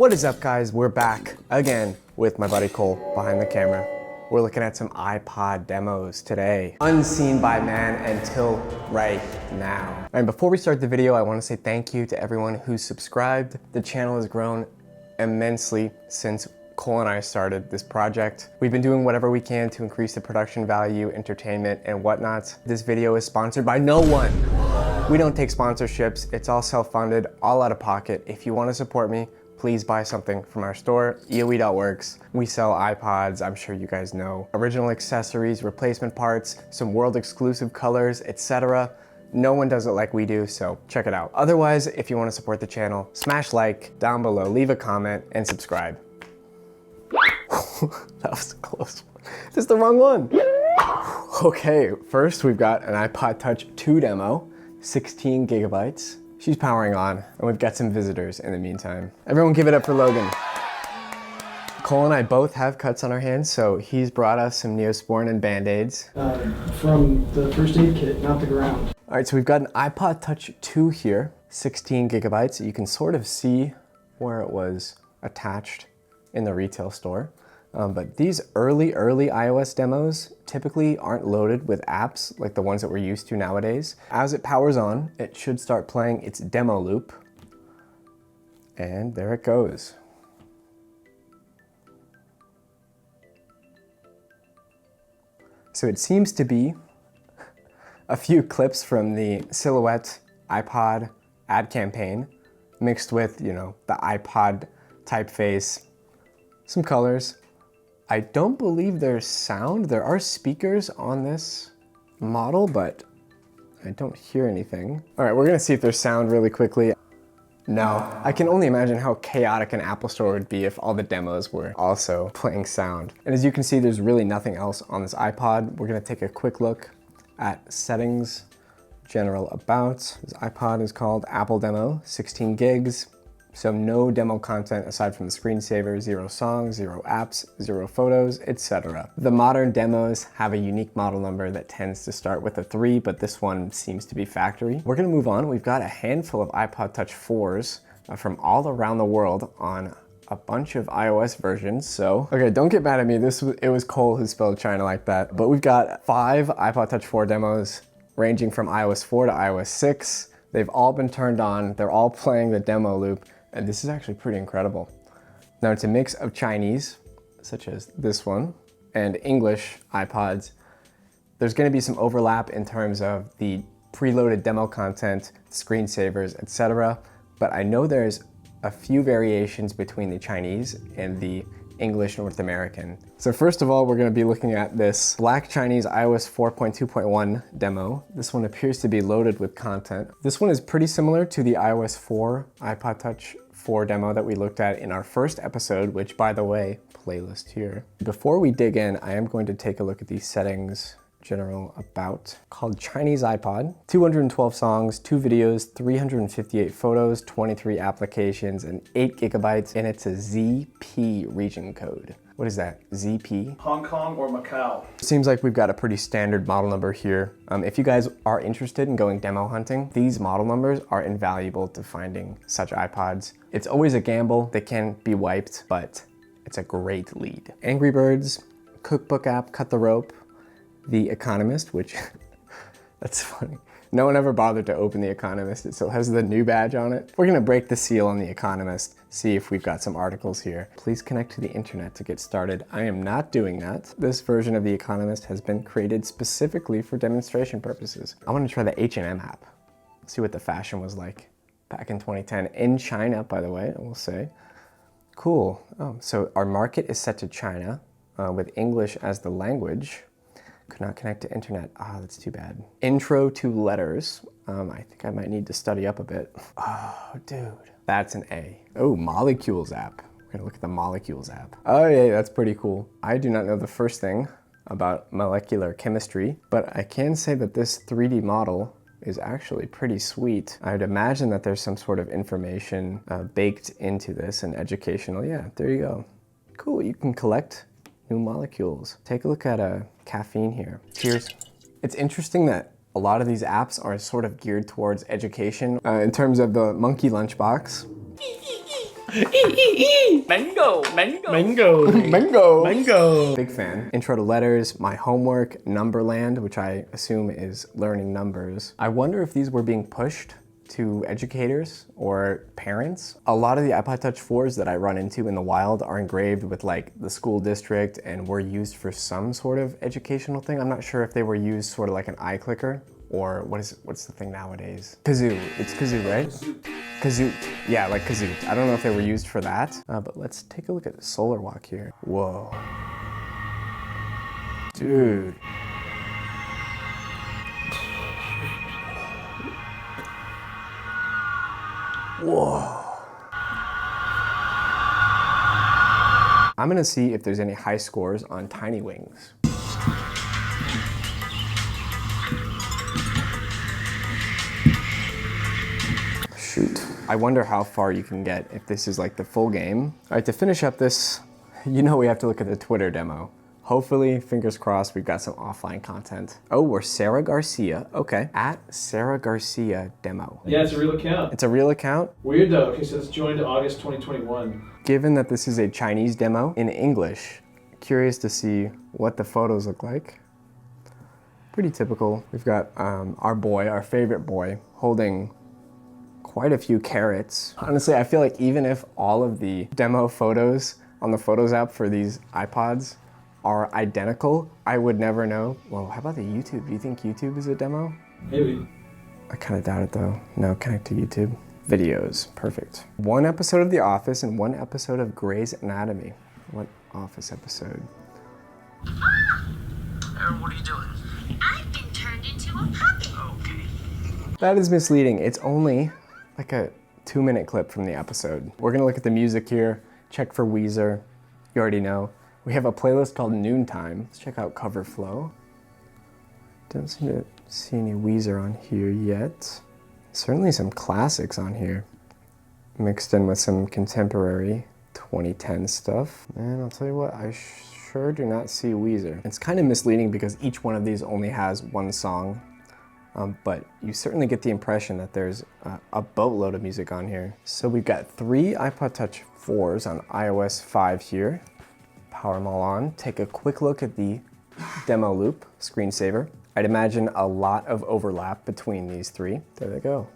What is up, guys? We're back again with my buddy Cole behind the camera. We're looking at some iPod demos today. Unseen by man until right now. And before we start the video, I want to say thank you to everyone who's subscribed. The channel has grown immensely since Cole and I started this project. We've been doing whatever we can to increase the production value, entertainment, and whatnot. This video is sponsored by no one. We don't take sponsorships. It's all self-funded, all out of pocket. If you want to support me, please buy something from our store, eoe.works. We sell iPods, I'm sure you guys know, original accessories, replacement parts, some world exclusive colors, etc. No one does it like we do, so check it out. Otherwise, if you want to support the channel, smash like down below, leave a comment, and subscribe. That was a close one. This is the wrong one. Okay, first we've got an iPod Touch 2 demo, 16 gigabytes. She's powering on, and we've got some visitors in the meantime. Everyone give it up for Logan. Cole and I both have cuts on our hands, so he's brought us some Neosporin and Band-Aids. From the first aid kit, not the ground. All right, so we've got an iPod Touch 2 here, 16 gigabytes. You can sort of see where it was attached in the retail store. But these early iOS demos typically aren't loaded with apps like the ones that we're used to nowadays. As it powers on, it should start playing its demo loop. And there it goes. So it seems to be a few clips from the Silhouette iPod ad campaign mixed with, you know, the iPod typeface, some colors. I don't believe there's sound. There are speakers on this model, but I don't hear anything. All right, we're gonna see if there's sound really quickly. No, I can only imagine how chaotic an Apple store would be if all the demos were also playing sound. And as you can see, there's really nothing else on this iPod. We're gonna take a quick look at settings, general about. This iPod is called Apple Demo, 16 gigs. So no demo content aside from the screensaver, 0 songs, 0 apps, 0 photos, etc. The modern demos have a unique model number that tends to start with a 3, but this one seems to be factory. We're gonna move on. We've got a handful of iPod Touch 4s from all around the world on a bunch of iOS versions, so. Okay, don't get mad at me. It was Cole who spelled China like that. But we've got 5 iPod Touch 4 demos ranging from iOS 4 to iOS 6. They've all been turned on. They're all playing the demo loop. And this is actually pretty incredible. Now it's a mix of Chinese, such as this one, and English iPods. There's gonna be some overlap in terms of the preloaded demo content, screensavers, etc. But I know there's a few variations between the Chinese and the English North American. So first of all, we're gonna be looking at this Black Chinese iOS 4.2.1 demo. This one appears to be loaded with content. This one is pretty similar to the iOS 4 iPod Touch 4 demo that we looked at in our first episode, which, by the way, playlist here. Before we dig in, I am going to take a look at these settings, general about, called Chinese iPod. 212 songs, 2 videos, 358 photos, 23 applications, and 8 gigabytes, and it's a ZP region code. What is that, ZP? Hong Kong or Macau. Seems like we've got a pretty standard model number here. If you guys are interested in going demo hunting, these model numbers are invaluable to finding such iPods. It's always a gamble, they can be wiped, but it's a great lead. Angry Birds, cookbook app, Cut the Rope, The Economist, which, that's funny. No one ever bothered to open The Economist. It still has the new badge on it. We're gonna break the seal on The Economist, see if we've got some articles here. Please connect to the internet to get started. I am not doing that. This version of The Economist has been created specifically for demonstration purposes. I wanna try the H&M app, see what the fashion was like back in 2010, in China, by the way, I will say. Cool, so our market is set to China with English as the language. Could not connect to internet. That's too bad. Intro to letters. I think I might need to study up a bit. Oh, dude. That's an A. Oh, Molecules app. We're gonna look at the Molecules app. Oh yeah, that's pretty cool. I do not know the first thing about molecular chemistry, but I can say that this 3D model is actually pretty sweet. I'd imagine that there's some sort of information baked into this and educational. Yeah, there you go. Cool, you can collect new molecules. Take a look at caffeine here. Cheers. It's interesting that a lot of these apps are sort of geared towards education. In terms of the monkey lunchbox, Mango. Mango. Big fan. Intro to letters, my homework, Numberland, which I assume is learning numbers. I wonder if these were being pushed to educators or parents. A lot of the iPod Touch 4s that I run into in the wild are engraved with like the school district and were used for some sort of educational thing. I'm not sure if they were used sort of like an iClicker or what's the thing nowadays? Kazoo. It's Kazoo, right? Kazoo. Yeah, like Kazoo. I don't know if they were used for that, but let's take a look at the Solar Walk here. Whoa. Dude. Whoa. I'm gonna see if there's any high scores on Tiny Wings. Shoot. I wonder how far you can get if this is like the full game. All right, to finish up this, you know we have to look at the Twitter demo. Hopefully, fingers crossed, we've got some offline content. Oh, we're Sarah Garcia. Okay. At Sarah Garcia demo. Yeah, it's a real account. It's a real account? Weird though, okay, so it's joined August 2021. Given that this is a Chinese demo in English, curious to see what the photos look like. Pretty typical. We've got our boy, our favorite boy, holding quite a few carrots. Honestly, I feel like even if all of the demo photos on the Photos app for these iPods are identical, I would never know. Well, how about the YouTube? Do you think YouTube is a demo? Maybe. I kind of doubt it though. No, connect to YouTube. Videos, perfect. One episode of The Office and one episode of Grey's Anatomy. What Office episode? Aaron, what are you doing? I've been turned into a puppet. Okay. That is misleading. It's only like a 2-minute clip from the episode. We're gonna look at the music here, check for Weezer. You already know. We have a playlist called Noontime. Let's check out Cover Flow. Don't seem to see any Weezer on here yet. Certainly some classics on here, mixed in with some contemporary 2010 stuff. And I'll tell you what, I sure do not see Weezer. It's kind of misleading because each one of these only has one song, but you certainly get the impression that there's a boatload of music on here. So we've got 3 iPod Touch 4s on iOS 5 here. Power them all on. Take a quick look at the demo loop screensaver. I'd imagine a lot of overlap between these 3. There they go.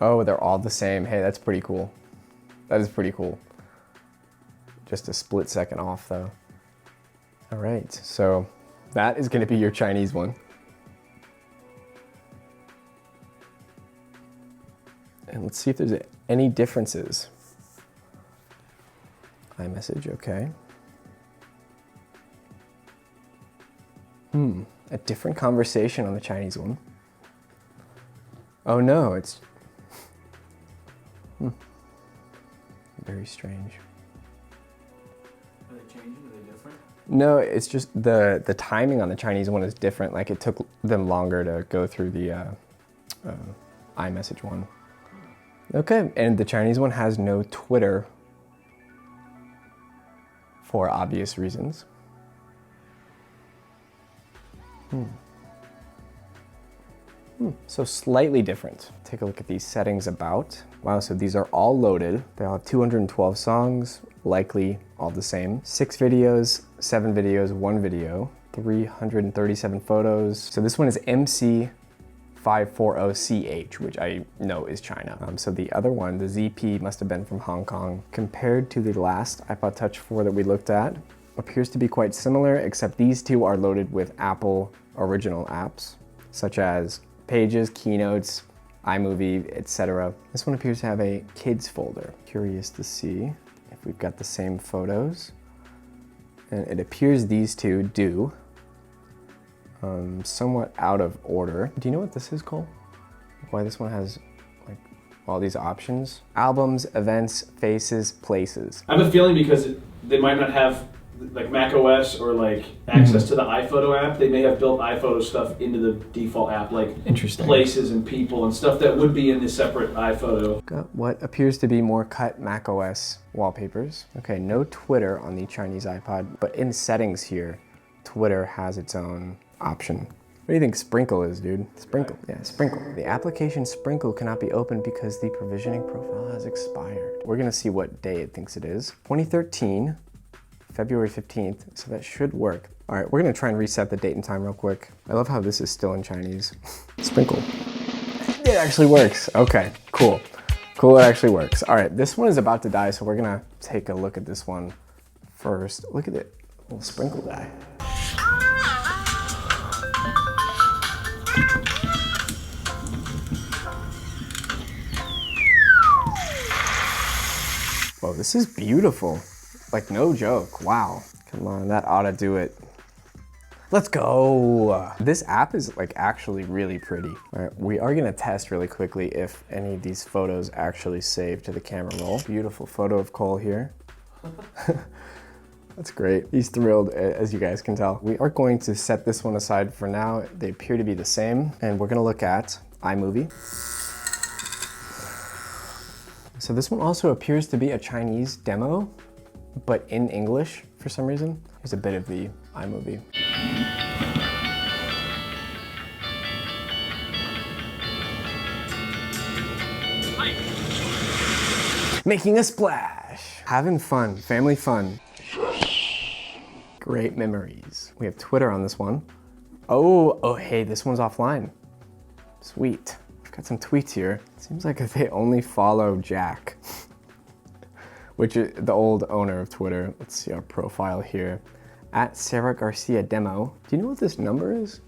Oh, they're all the same. Hey, that's pretty cool. That is pretty cool. Just a split second off though. All right, so that is gonna be your Chinese one. And let's see if there's any differences. iMessage, okay. A different conversation on the Chinese one. Oh no, it's very strange. Are they changing? Are they different? No, it's just the timing on the Chinese one is different. Like it took them longer to go through the iMessage one. Okay, and the Chinese one has no Twitter for obvious reasons. So slightly different. Take a look at these settings about. Wow, so these are all loaded. They all have 212 songs, likely all the same. 6 videos, 7 videos, 1 video, 337 photos. So this one is MC540CH, which I know is China. So the other one, the ZP, must have been from Hong Kong. Compared to the last iPod Touch 4 that we looked at, appears to be quite similar, except these 2 are loaded with Apple original apps, such as Pages, Keynotes, iMovie, etc. This one appears to have a kids folder. Curious to see if we've got the same photos. And it appears these 2 do. Somewhat out of order. Do you know what this is, Cole? Why this one has like all these options? Albums, events, faces, places. I have a feeling because they might not have like Mac OS or like access to the iPhoto app. They may have built iPhoto stuff into the default app, like Interesting. places and people and stuff that would be in the separate iPhoto. Got what appears to be more cut macOS wallpapers. Okay, no Twitter on the Chinese iPod, but in settings here, Twitter has its own option. What do you think Sprinkle is, dude? Sprinkle, yeah, Sprinkle. The application Sprinkle cannot be opened because the provisioning profile has expired. We're gonna see what day it thinks it is. 2013, February 15th, so that should work. All right, we're gonna try and reset the date and time real quick. I love how this is still in Chinese. Sprinkle. It actually works. Okay, cool. Cool, it actually works. All right, this one is about to die, so we're gonna take a look at this one first. Look at it, little Sprinkle guy. Whoa, this is beautiful. Like, no joke, wow. Come on, that ought to do it. Let's go. This app is like actually really pretty. All right, we are gonna test really quickly if any of these photos actually save to the camera roll. Beautiful photo of Cole here. That's great. He's thrilled, as you guys can tell. We are going to set this one aside for now. They appear to be the same. And we're gonna look at iMovie. So this one also appears to be a Chinese demo, but in English for some reason. Here's a bit of the iMovie. Making a splash. Having fun, family fun. Great memories. We have Twitter on this one. Oh, hey, this one's offline. Sweet. I've got some tweets here. Seems like they only follow Jack, which is the old owner of Twitter. Let's see our profile here. At Sarah Garcia Demo. Do you know what this number is?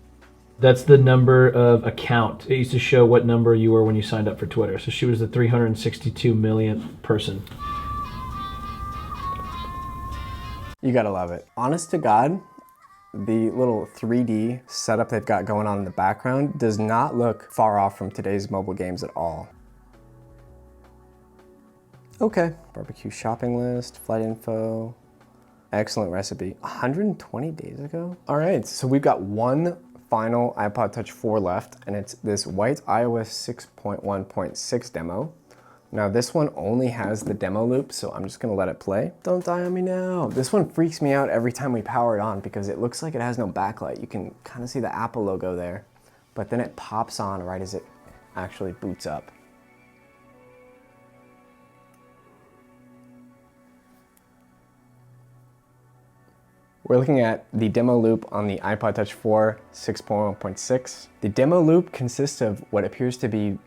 That's the number of account. It used to show what number you were when you signed up for Twitter. So she was the 362 millionth person. You gotta love it. Honest to God, the little 3D setup they've got going on in the background does not look far off from today's mobile games at all. Okay, barbecue shopping list, flight info, excellent recipe. 120 days ago? All right, so we've got one final iPod Touch 4 left, and it's this white iOS 6.1.6 demo. Now this one only has the demo loop, so I'm just gonna let it play. Don't die on me now. This one freaks me out every time we power it on because it looks like it has no backlight. You can kind of see the Apple logo there, but then it pops on right as it actually boots up. We're looking at the demo loop on the iPod Touch 4 6.1.6. The demo loop consists of what appears to be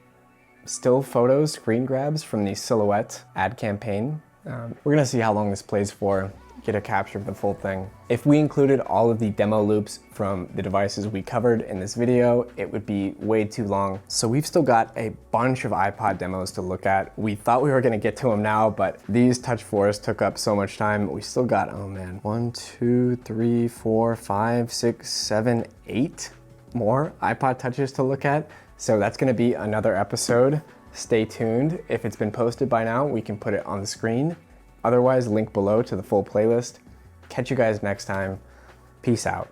still photos, screen grabs from the Silhouette ad campaign. We're gonna see how long this plays for, get a capture of the full thing. If we included all of the demo loops from the devices we covered in this video, it would be way too long. So we've still got a bunch of iPod demos to look at. We thought we were gonna get to them now, but these Touch 4s took up so much time. We still got, oh man, 1, 2, 3, 4, 5, 6, 7, 8 more iPod Touches to look at. So that's gonna be another episode. Stay tuned. If it's been posted by now, we can put it on the screen. Otherwise, link below to the full playlist. Catch you guys next time. Peace out.